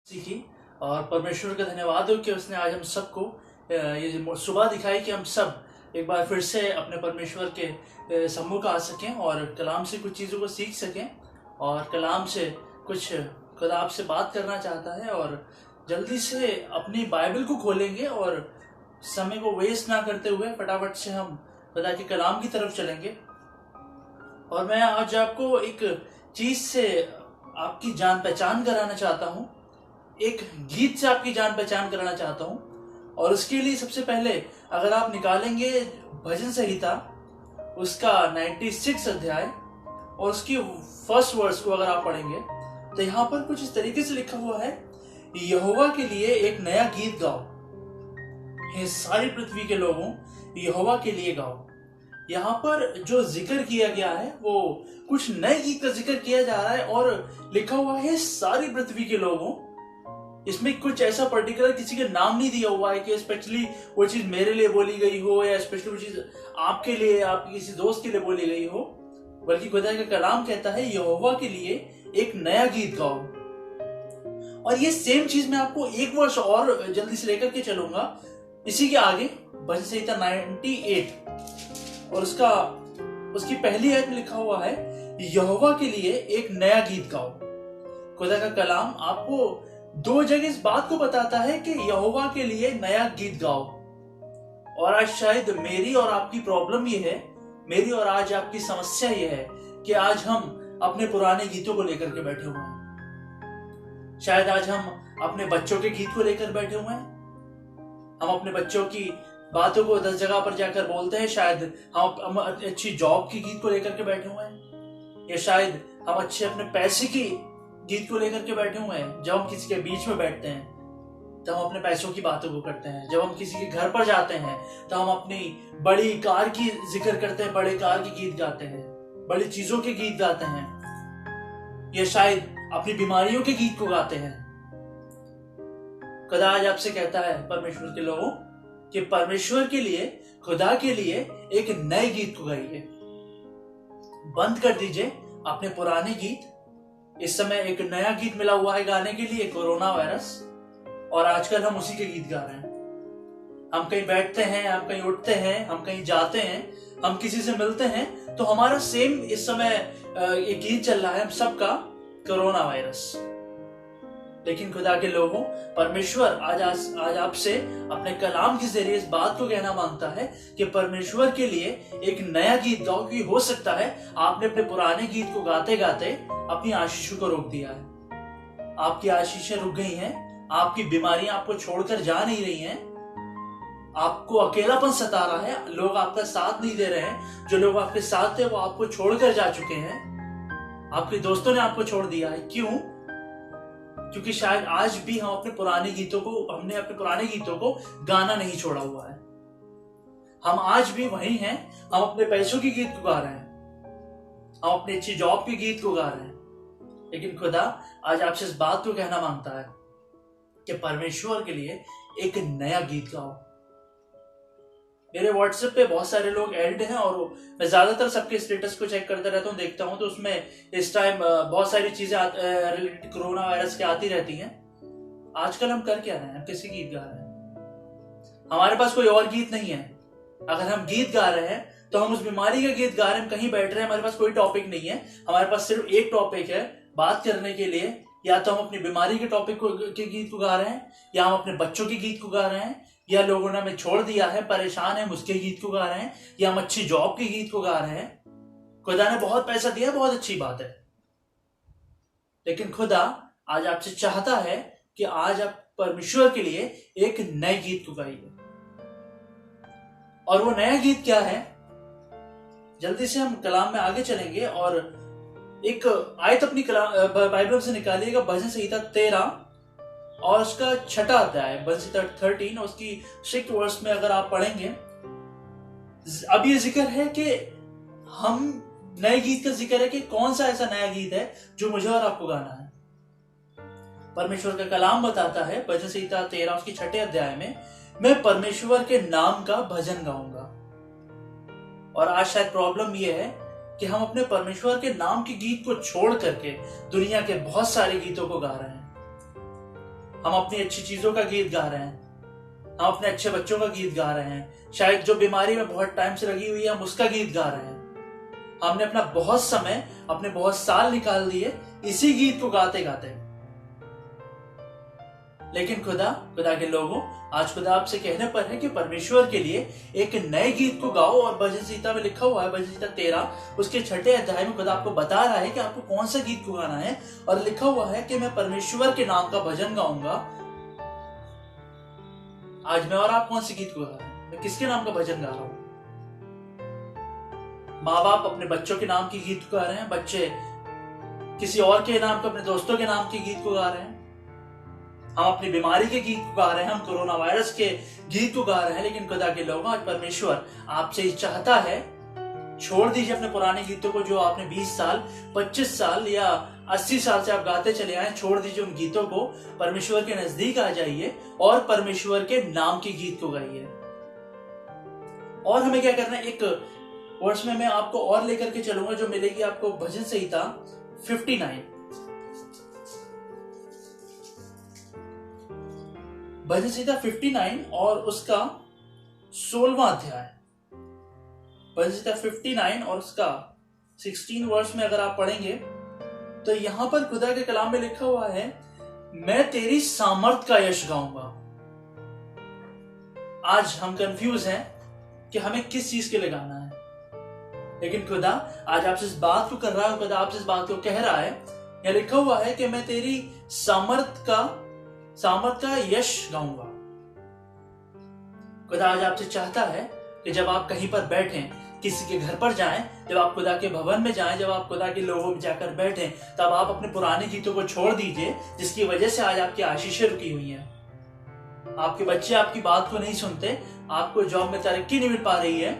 सीखी और परमेश्वर का धन्यवाद हो कि उसने आज हम सबको ये सुबह दिखाई कि हम सब एक बार फिर से अपने परमेश्वर के सम्मुख आ सकें और कलाम से कुछ चीज़ों को सीख सकें और कलाम से कुछ खुदा आपसे बात करना चाहता है। और जल्दी से अपनी बाइबल को खोलेंगे और समय को वेस्ट ना करते हुए फटाफट से हम खुदा के कलाम की तरफ चलेंगे। और मैं आज आपको एक चीज़ से आपकी जान पहचान कराना चाहता हूँ, एक गीत से आपकी जान पहचान कराना चाहता हूं। और उसके लिए सबसे पहले अगर आप निकालेंगे भजन संहिता उसका 96 अध्याय और उसकी फर्स्ट वर्स को अगर आप पढ़ेंगे तो यहाँ पर कुछ इस तरीके से लिखा हुआ है, यहोवा के लिए एक नया गीत गाओ, हे सारी पृथ्वी के लोगों यहोवा के लिए गाओ। यहाँ पर जो जिक्र किया गया है वो कुछ नए गीत का जिक्र किया जा रहा है और लिखा हुआ है सारी पृथ्वी के लोगों। इसमें कुछ ऐसा पर्टिकुलर किसी का नाम नहीं दिया हुआ है कि स्पेशली वो चीज मेरे लिए बोली गई हो या स्पेशली वो चीज आपके लिए, आपके किसी दोस्त के लिए बोली गई हो, बल्कि खुदा का कलाम कहता है यहोवा के लिए एक नया गीत गाओ। और ये सेम चीज मैं आपको एक वर्ष और जल्दी से लेकर के चलूंगा इसी के आगे, भजन संहिता 98 और उसकी पहली आयत में लिखा हुआ है, यहोवा के लिए एक नया गीत गाओ। खुदा का कलाम आपको दो जगह इस बात को बताता है कि यहोवा के लिए नया गीत गाओ। और आज शायद मेरी और आपकी प्रॉब्लम ये है, मेरी और आज आपकी समस्या ये है कि आज हम अपने पुराने गीतों को लेकर के बैठे हुए हैं। शायद आज हम अपने बच्चों के गीत को लेकर बैठे हुए हैं, हम अपने बच्चों की बातों को 10 जगह पर जाकर बोलते हैं। शायद हम अच्छी जॉब की गीत को लेकर के बैठे हुए हैं, या शायद हम अच्छे अपने पैसे की गीत को लेकर के बैठे हुए हैं। जब हम किसी के बीच में बैठते हैं तो हम अपने पैसों की बातों को करते हैं। जब हम किसी के घर पर जाते हैं तो हम अपनी बड़ी कार की जिक्र करते हैं, बड़े कार के गीत गाते हैं, बड़ी चीजों के गीत गाते हैं, या शायद अपनी बीमारियों के गीत को गाते हैं। खुदा आज आपसे कहता है परमेश्वर के लोगों कि परमेश्वर के लिए, खुदा के लिए एक नए गीत को गाइए। बंद कर दीजिए अपने पुराने गीत। इस समय एक नया गीत मिला हुआ है गाने के लिए, कोरोना वायरस, और आजकल हम उसी के गीत गा रहे हैं। हम कहीं बैठते हैं, हम कहीं उठते हैं, हम कहीं जाते हैं, हम किसी से मिलते हैं तो हमारा सेम इस समय एक गीत चल रहा है हम सबका, कोरोना वायरस। लेकिन खुदा के लोगों, परमेश्वर आज आपसे अपने कलाम के जरिए इस बात को कहना मांगता है कि परमेश्वर के लिए एक नया गीत गाओ। क्योंकि हो सकता है आपने अपने पुराने गीत को गाते गाते अपनी आशीषों को रोक दिया है। आपकी आशीषें रुक गई हैं, आपकी बीमारियां आपको छोड़कर जा नहीं रही हैं, आपको अकेलापन सता रहा है, लोग आपका साथ नहीं दे रहे हैं, जो लोग आपके साथ थे वो आपको छोड़कर जा चुके हैं, आपके दोस्तों ने आपको छोड़ दिया है। क्यों? क्योंकि शायद आज भी हमने अपने पुराने गीतों को गाना नहीं छोड़ा हुआ है। हम आज भी वही हैं, हम अपने पैसों के गीत को गा रहे हैं, हम अपनी अच्छी जॉब के गीत को गा रहे हैं। लेकिन खुदा आज आपसे इस बात को कहना मांगता है कि परमेश्वर के लिए एक नया गीत गाओ। मेरे व्हाट्सएप पे बहुत सारे लोग ऐड हैं और मैं ज्यादातर सबके स्टेटस को चेक करता रहता हूँ, देखता हूँ, तो उसमें इस टाइम बहुत सारी चीजें रिलेटेड कोरोना वायरस की आती रहती हैं। आजकल हम कर क्या रहे हैं? हम किसी गीत गा रहे हैं, हमारे पास कोई और गीत नहीं है। अगर हम गीत गा रहे हैं तो हम उस बीमारी का गीत गा रहे हैं, कहीं बैठ रहे हैं, हमारे पास कोई टॉपिक नहीं है, हमारे पास सिर्फ एक टॉपिक है बात करने के लिए। या तो हम अपनी बीमारी के टॉपिक के गीत को गा रहे हैं, या हम अपने बच्चों के गीत को गा रहे हैं, या लोगों ने हमें छोड़ दिया है, परेशान है, उसके गीत को गा रहे हैं, या हम अच्छी जॉब के गीत को गा रहे हैं। खुदा ने बहुत पैसा दिया, बहुत अच्छी बात है, लेकिन खुदा आज आपसे चाहता है कि आज आप परमेश्वर के लिए एक नए गीत को गाइए। और वो नया गीत क्या है? जल्दी से हम कलाम में आगे चलेंगे और एक आयत अपनी बाइबल से निकालिएगा, भजन संहिता 13 और उसका 6वां अध्याय, भजन संहिता 13 और उसकी 6 वर्स में अगर आप पढ़ेंगे, अब ये जिक्र है कि हम नए गीत का जिक्र है कि कौन सा ऐसा नया गीत है जो मुझे और आपको गाना है। परमेश्वर का कलाम बताता है भजन संहिता 13 उसकी 6वें अध्याय में, मैं परमेश्वर के नाम का भजन गाऊंगा। और आज शायद प्रॉब्लम यह है कि हम अपने परमेश्वर के नाम के गीत को छोड़ करके दुनिया के बहुत सारे गीतों को गा रहे हैं। हम अपनी अच्छी चीजों का गीत गा रहे हैं, हम अपने अच्छे बच्चों का गीत गा रहे हैं, शायद जो बीमारी में बहुत टाइम से लगी हुई है हम उसका गीत गा रहे हैं। हमने अपना बहुत समय, अपने बहुत साल निकाल दिए इसी गीत को गाते गाते। लेकिन खुदा के लोगों, आज खुदा आपसे कहने पर है कि परमेश्वर के लिए एक नए गीत को गाओ। और भजन संहिता में लिखा हुआ है, भजन संहिता 13 उसके 6 अध्याय में खुदा आपको बता रहा है कि आपको कौन सा गीत को गाना है। और लिखा हुआ है कि मैं परमेश्वर के नाम का भजन गाऊंगा। आज मैं और आप कौन से गीत को गा रहे हैं? मैं किसके नाम का भजन गा रहा हूं? माँ बाप अपने बच्चों के नाम के गीत को गा रहे हैं, बच्चे किसी और के नाम को, अपने दोस्तों के नाम के गीत को गा रहे हैं, हम अपनी बीमारी के गीत को गा रहे हैं, हम कोरोना वायरस के गीत को गा रहे हैं। लेकिन खुदा के लोगों, आज परमेश्वर आपसे चाहता है, छोड़ दीजिए अपने पुराने गीतों को जो आपने 20 साल, 25 साल या 80 साल से आप गाते चले आए। छोड़ दीजिए उन गीतों को, परमेश्वर के नजदीक आ जाइए और परमेश्वर के नाम के गीत को गाइए। और हमें क्या करना है, एक वर्ष में मैं आपको और लेकर के चलूंगा जो मिलेगी आपको भजन संहिता 59। भजन संहिता 59 और उसका 16वां अध्याय। भजन संहिता 59 और उसका 16 वर्ष में अगर आप पढ़ेंगे तो यहां पर खुदा के कलाम में लिखा हुआ है, मैं तेरी सामर्थ का यश गाऊंगा। आज हम कंफ्यूज हैं कि हमें किस चीज के लिए गाना है, लेकिन खुदा आज आपसे इस बात को कर रहा है, खुदा आपसे इस बात को कह रहा है। यह लिखा हुआ है कि मैं तेरी सामर्थ का यश गाऊंगा। खुदा आज आपसे चाहता है कि जब आप कहीं पर बैठें, किसी के घर पर जाएं, जब आप खुदा के भवन में जाएं, जब आप खुदा के लोगों में जाकर बैठें, तब आप अपने पुराने गीतों को छोड़ दीजिए जिसकी वजह से आज आपकी आशीषें रुकी हुई हैं। आपके बच्चे आपकी बात को नहीं सुनते, आपको जॉब में तरक्की नहीं मिल पा रही है,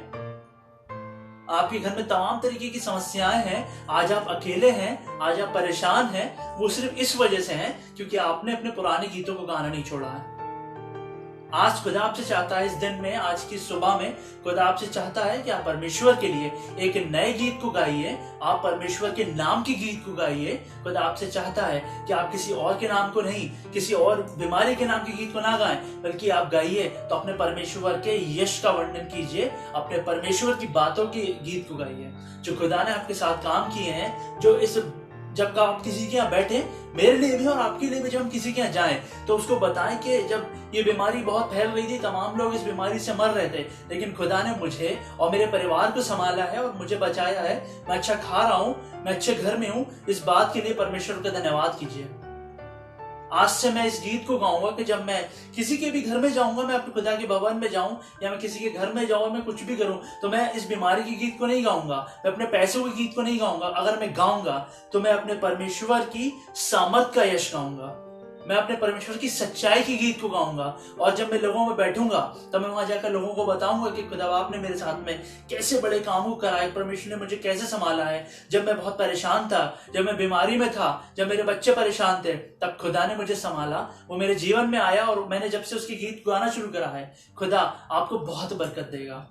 आपके घर में तमाम तरीके की समस्याएं हैं, आज आप अकेले हैं, आज आप परेशान हैं। वो सिर्फ इस वजह से हैं क्योंकि आपने अपने पुराने गीतों को गाना नहीं छोड़ा है। आज खुदा आपसे चाहता है, इस दिन में, आज की सुबह में खुदा आपसे चाहता है कि आप परमेश्वर के लिए एक नए गीत को गाइए, आप परमेश्वर के नाम के गीत को गाइए। खुदा आपसे चाहता है कि आप किसी और के नाम को नहीं, किसी और बीमारी के नाम के गीत को ना गाएं, बल्कि आप गाइए तो अपने परमेश्वर के यश का वर्णन कीजिए, अपने परमेश्वर की बातों के गीत को गाइए जो खुदा ने आपके साथ काम किए हैं। जो इस जब आप किसी के यहाँ बैठे, मेरे लिए भी और आपके लिए भी, जब हम किसी के यहाँ जाएं तो उसको बताएं कि जब ये बीमारी बहुत फैल रही थी, तमाम लोग इस बीमारी से मर रहे थे, लेकिन खुदा ने मुझे और मेरे परिवार को संभाला है और मुझे बचाया है, मैं अच्छा खा रहा हूं, मैं अच्छे घर में हूं। इस बात के लिए परमेश्वर का धन्यवाद कीजिए। आज से मैं इस गीत को गाऊंगा कि जब मैं किसी के भी घर में जाऊंगा, मैं अपने खुदा के भवन में जाऊं या मैं किसी के घर में जाऊं, मैं कुछ भी करूं, तो मैं इस बीमारी के गीत को नहीं गाऊंगा, मैं अपने पैसों के गीत को नहीं गाऊंगा। अगर मैं गाऊंगा तो मैं अपने परमेश्वर की सामर्थ का यश गाऊंगा, मैं अपने परमेश्वर की सच्चाई के गीत को गाऊंगा। और जब मैं लोगों में बैठूंगा तब मैं वहां जाकर लोगों को बताऊंगा कि खुदा आपने मेरे साथ में कैसे बड़े कामों करा है, परमेश्वर ने मुझे कैसे संभाला है। जब मैं बहुत परेशान था, जब मैं बीमारी में था, जब मेरे बच्चे परेशान थे, तब खुदा ने मुझे संभाला, वो मेरे जीवन में आया और मैंने जब से उसके गीत गाना शुरू करा है। खुदा आपको बहुत बरकत देगा।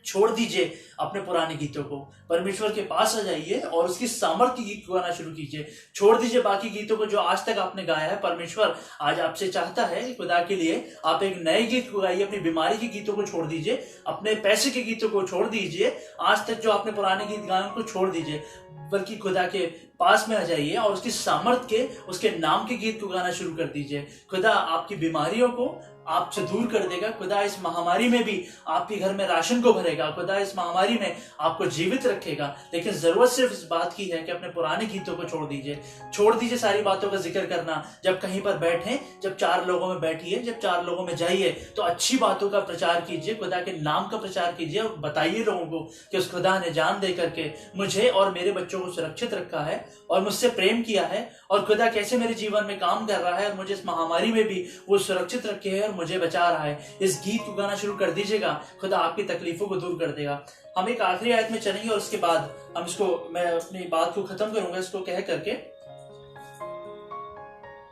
छोड़ दीजिए अपने पुराने गीतों को, परमेश्वर के पास आ जाइए और उसकी सामर्थ के गीत को गाना शुरू कीजिए। छोड़ दीजिए बाकी गीतों को जो आज तक आपने गाया है। परमेश्वर आज आपसे चाहता है कि खुदा के लिए आप एक नए गीत को गाइए। अपनी बीमारी के गीतों को छोड़ दीजिए, अपने पैसे के गीतों को छोड़ दीजिए, आज तक जो आपने पुराने गीत गाए उनको छोड़ दीजिए, बल्कि खुदा के पास में आ जाइए और उसकी सामर्थ के, उसके नाम के गीत को गाना शुरू कर दीजिए। खुदा आपकी बीमारियों को आपसे दूर कर देगा। खुदा इस महामारी में भी आपके घर में राशन को भरेगा। खुदा इस महामारी में आपको जीवित रखेगा। लेकिन जरूरत सिर्फ इस बात की है कि अपने पुराने गीतों को छोड़ दीजिए। छोड़ दीजिए सारी बातों का जिक्र करना। जब कहीं पर बैठे, जब 4 लोगों में बैठिए, जब 4 लोगों में जाइए तो अच्छी बातों का प्रचार कीजिए, खुदा के नाम का प्रचार कीजिए और बताइए लोगों को कि उस खुदा ने जान दे करके मुझे और मेरे बच्चों को सुरक्षित रखा है और मुझसे प्रेम किया है, और खुदा कैसे मेरे जीवन में काम कर रहा है और मुझे इस महामारी में भी वो सुरक्षित रखे है और मुझे बचा रहा है। इस गीत को गाना शुरू कर दीजिएगा, खुदा आपकी तकलीफों को दूर कर देगा। हम एक आखिरी आयत में चलेंगे और उसके बाद हम इसको, मैं अपनी बात को खत्म करूंगा इसको कह करके।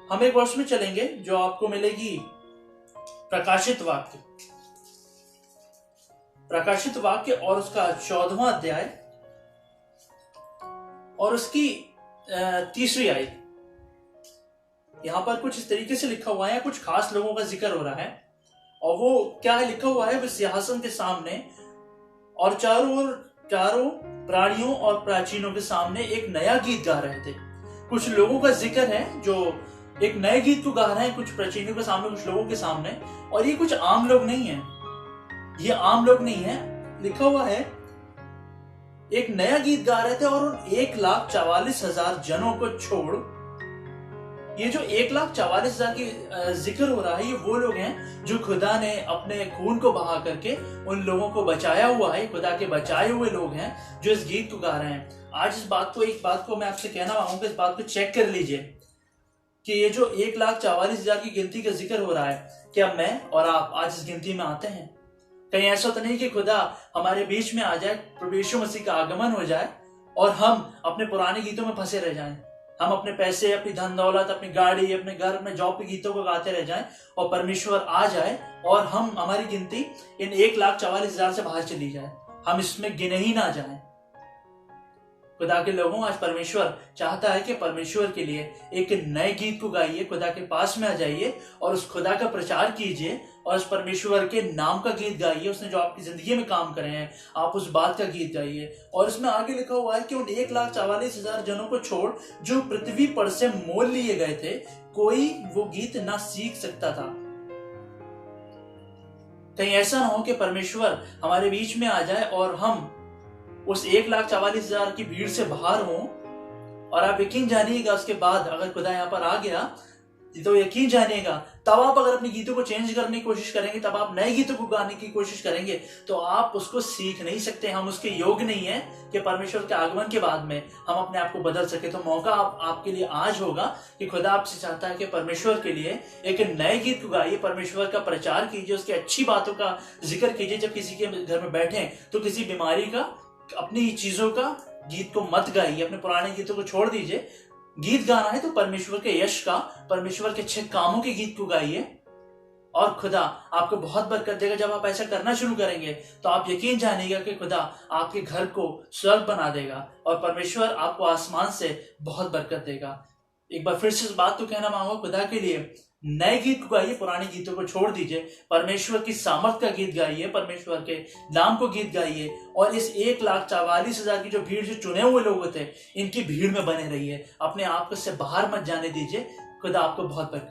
हम एक वर्ष में चलेंगे जो आपको मिलेगी प्रकाशित वाक्य, प्रकाशित वाक्य और उसका 14वां अध्याय और उसकी 3री आयत। यहाँ पर कुछ इस तरीके से लिखा हुआ है, कुछ खास लोगों का जिक्र हो रहा है। और वो क्या है लिखा हुआ है, वो सिंहासन के सामने और चारों प्राणियों और प्राचीनों के सामने एक नया गीत गा रहे थे। कुछ लोगों का जिक्र है जो एक नए गीत को गा रहे हैं, कुछ प्राचीनों के सामने, कुछ लोगों के सामने। और ये कुछ आम लोग नहीं है, ये आम लोग नहीं है। लिखा हुआ है एक नया गीत गा रहे थे और उन 1,44,000 जनों को छोड़, ये जो 1,44,000 की जिक्र हो रहा है, ये वो लोग हैं जो खुदा ने अपने खून को बहा करके उन लोगों को बचाया हुआ है। खुदा के बचाए हुए लोग हैं जो इस गीत को गा रहे हैं। आज एक बात को मैं आपसे कहना चाहूंगा, इस बात को चेक कर लीजिए कि ये जो 1,44,000 की गिनती का जिक्र हो रहा है, क्या मैं और आप आज इस गिनती में आते हैं? कहीं ऐसा तो नहीं कि खुदा हमारे बीच में आ जाए, प्रभु यीशु मसीह का आगमन हो जाए और हम अपने पुराने गीतों में फंसे रह जाएं, हम अपने पैसे, अपनी धन दौलत, अपनी गाड़ी, अपने घर, अपने जॉब के गीतों को गाते रह जाएं और परमेश्वर आ जाए और हमारी गिनती इन 1,44,000 से बाहर चली जाए, हम इसमें गिने ही ना जाएं। खुदा के लोगों, आज परमेश्वर चाहता है कि परमेश्वर के लिए एक नए गीत को गाइए, खुदा के पास में आ जाइए और उस खुदा का प्रचार कीजिए और उस परमेश्वर के नाम का गीत गाइए। उसने जो आपकी जिंदगी में काम करे हैं, आप उस बात का गीत गाइए। और इसमें आगे लिखा हुआ है कि उन 1,44,000 जनों को छोड़ जो पृथ्वी पर से मोल लिए गए थे, कोई वो गीत ना सीख सकता था। कहीं ऐसा ना हो कि परमेश्वर हमारे बीच में आ जाए और हम उस 1,44,000 की भीड़ से बाहर हों। और आप यकीन जानिएगा, उसके बाद अगर खुदा यहाँ पर आ गया तो यकीन जानिएगा, तब आप अगर अपने गीतों को चेंज करने की कोशिश करेंगे, तब आप नए गीतों को गाने की कोशिश करेंगे, तो आप उसको सीख नहीं सकते। हम उसके योग्य नहीं है कि परमेश्वर के आगमन के बाद में हम अपने आप को बदल सके। तो मौका आपके लिए आज होगा कि खुदा आपसे चाहता है कि परमेश्वर के लिए एक नए गीत को गाइए, परमेश्वर का प्रचार कीजिए, उसकी अच्छी बातों का जिक्र कीजिए। जब किसी के घर में बैठे तो किसी बीमारी का, अपनी चीजों का गीत को मत गाइए, अपने पुराने गीतों को छोड़ दीजिए। गीत गाना है तो परमेश्वर के यश का, परमेश्वर के अच्छे कामों के गीत को गाइए और खुदा आपको बहुत बरकत देगा। जब आप ऐसा करना शुरू करेंगे तो आप यकीन जानिएगा कि खुदा आपके घर को स्वर्ग बना देगा और परमेश्वर आपको आसमान से बहुत बरकत देगा। एक बार फिर से इस बात को कहना मांगो, खुदा के लिए नए गीत को गाइए, पुराने गीतों को छोड़ दीजिए, परमेश्वर की सामर्थ का गीत गाइए, परमेश्वर के नाम को गीत गाइए और इस 1,44,000 की जो भीड़, जो चुने हुए लोग थे, इनकी भीड़ में बने रहिए। अपने आप को से बाहर मत जाने दीजिए। खुदा आपको बहुत बरकत